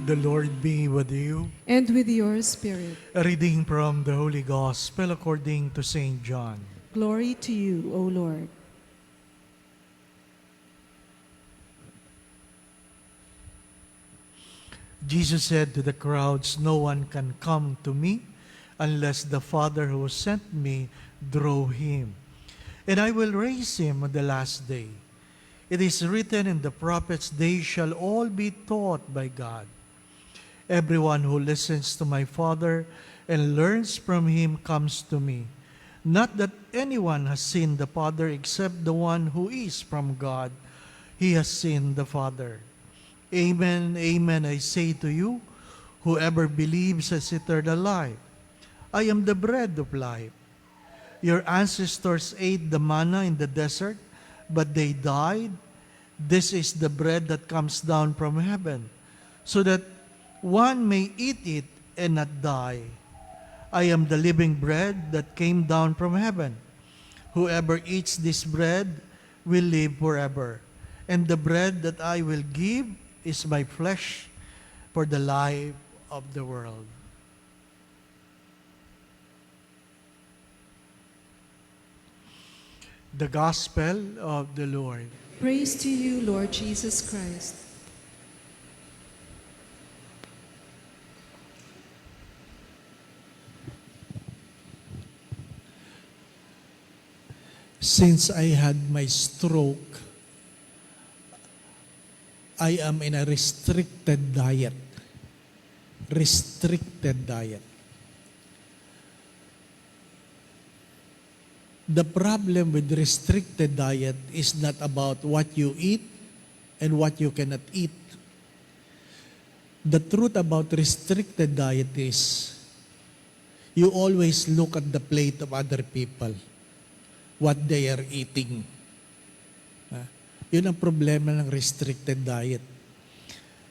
The Lord be with you. And with your spirit. A reading from the Holy Gospel according to St. John. Glory to you, O Lord. Jesus said to the crowds, "No one can come to me unless the Father who sent me draw him. And I will raise him on the last day. It is written in the prophets, they shall all be taught by God. Everyone who listens to my Father and learns from him comes to me. Not that anyone has seen the Father except the one who is from God. He has seen the Father. Amen, amen, I say to you, whoever believes has eternal life. I am the bread of life. Your ancestors ate the manna in the desert, but they died. This is the bread that comes down from heaven, so that one may eat it and not die. I am the living bread that came down from heaven. Whoever eats this bread will live forever. And the bread that I will give is my flesh for the life of the world." The Gospel of the Lord. Praise to you, Lord Jesus Christ. Since I had my stroke, I am in a restricted diet. Restricted diet. The problem with restricted diet is not about what you eat and what you cannot eat. The truth about restricted diet is you always look at the plate of other people, what they are eating. Yun ang problema ng restricted diet.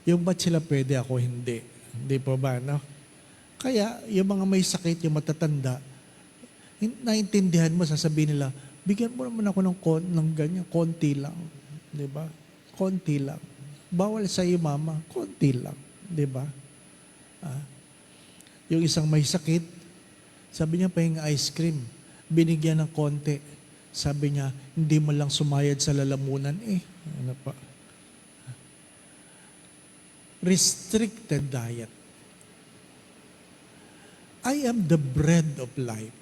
Yung ba't sila pwede, ako hindi. Hindi po ba, no? Kaya, yung mga may sakit, yung matatanda, naintindihan mo, sasabihin nila, bigyan mo naman ako ng ganyan, konti lang. Di ba? Konti lang. Bawal sa iyo, mama, konti lang. Di ba? Yung isang may sakit, sabi niya, pahinga ice cream. Binigyan ng konti. Sabi niya, hindi mo lang sumayad sa lalamunan. Ano pa? Restricted diet. I am the bread of life.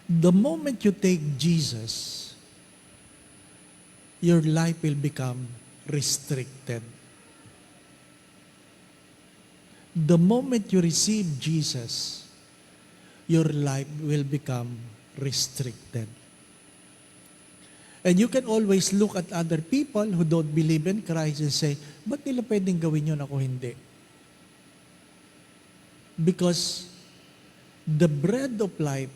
The moment you take Jesus, your life will become restricted. The moment you receive Jesus, your life will become restricted. And you can always look at other people who don't believe in Christ and say, ba't nila pwedeng gawin yun, ako hindi? Because the bread of life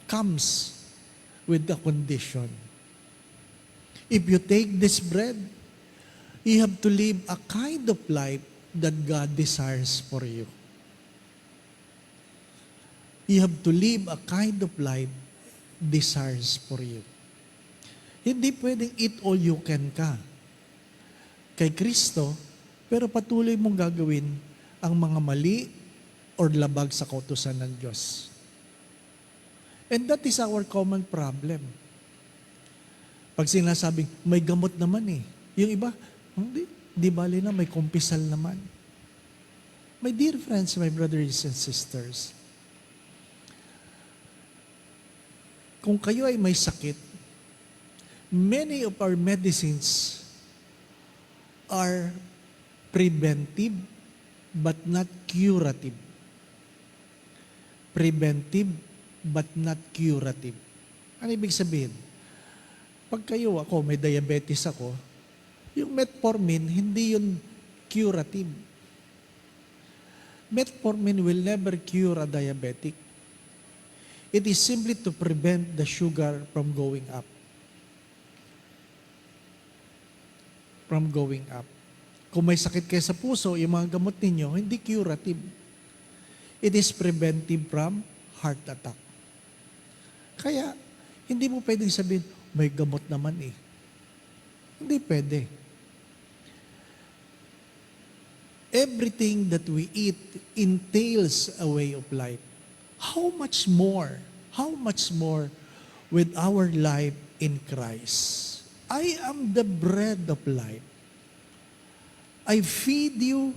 comes with the condition. If you take this bread, you have to live a kind of life that God desires for you. You have to live a kind of life desires for you. Hindi pwedeng eat all you can ka kay Kristo, pero patuloy mong gagawin ang mga mali or labag sa kautusan ng Diyos. And that is our common problem. Pag sinasabing, may gamot naman eh. Yung iba, hindi, di bali na, may kumpisal naman. My dear friends, my brothers and sisters, kung kayo ay may sakit, many of our medicines are preventive but not curative. Preventive but not curative. Ano ibig sabihin? Pag kayo, ako, may diabetes ako, yung metformin, hindi yun curative. Metformin will never cure a diabetic. It is simply to prevent the sugar from going up. From going up. Kung may sakit kayo sa puso, yung mga gamot ninyo, hindi curative. It is preventive from heart attack. Kaya, hindi mo pwedeng sabihin, may gamot naman eh. Hindi pwede. everything that we eat entails a way of life. How much more with our life in Christ? I am the bread of life. I feed you,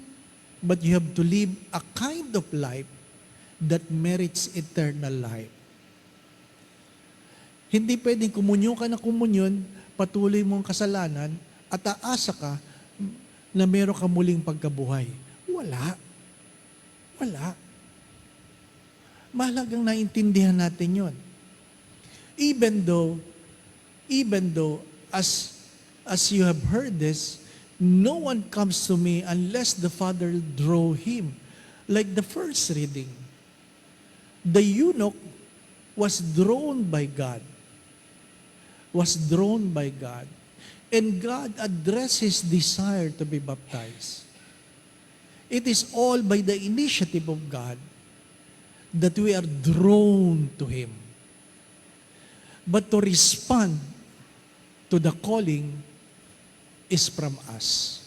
but you have to live a kind of life that merits eternal life. Hindi pwedeng kumunyon ka na kumunyon, patuloy mong kasalanan, at aasa ka na meron ka muling pagkabuhay. Wala. Mahalagang naintindihan natin yon. Even though, as you have heard this, no one comes to me unless the Father draw him. Like the first reading, the eunuch was drawn by God. And God addressed his desire to be baptized. It is all by the initiative of God that we are drawn to Him. But to respond to the calling is from us.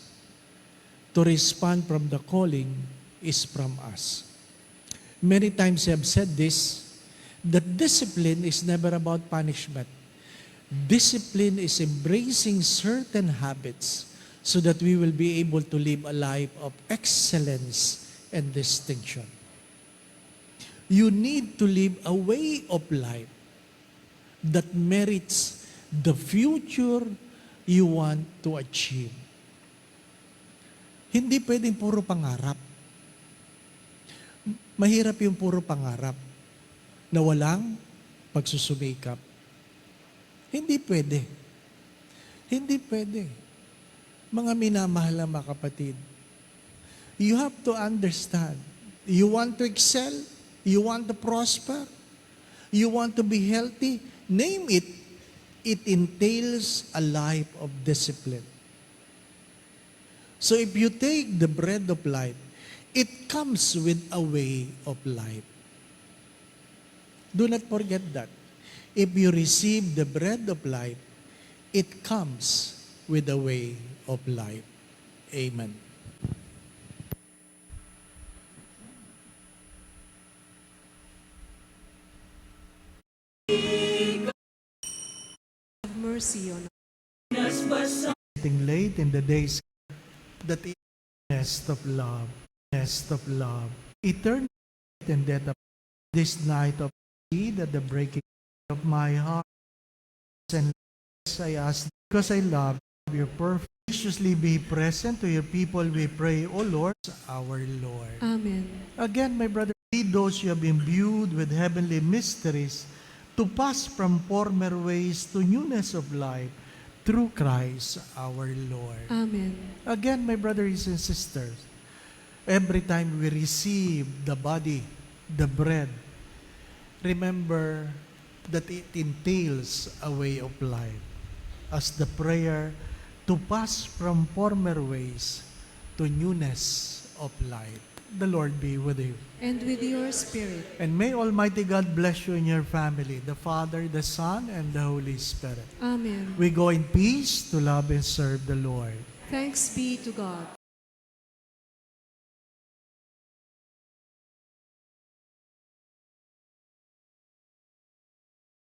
To respond from the calling is from us. Many times I have said this, that discipline is never about punishment. Discipline is embracing certain habits so that we will be able to live a life of excellence and distinction. You need to live a way of life that merits the future you want to achieve. Hindi pwedeng puro pangarap. Mahirap yung puro pangarap na walang pagsusumikap. Hindi pwede. Mga minamahal na mga kapatid, you have to understand, you want to excel, you want to prosper, you want to be healthy, name it, it entails a life of discipline. So if you take the bread of life, it comes with a way of life. Do not forget that. If you receive the bread of life, it comes with a way of life. Amen. Have mercy on Getting late in the days that is nest of love, eternal and death of this night of need at the breaking of my heart. And I ask, because I love your perfect, graciously be present to your people, we pray, O Lord, our Lord. Amen. Again, my brother, lead those you have imbued with heavenly mysteries to pass from former ways to newness of life through Christ our Lord. Amen. Again, my brothers and sisters, every time we receive the body, the bread, remember that it entails a way of life as the prayer to pass from former ways to newness of life. The Lord be with you. And with your spirit. And may Almighty God bless you and your family, the Father, the Son, and the Holy Spirit. Amen. We go in peace to love and serve the Lord. Thanks be to God.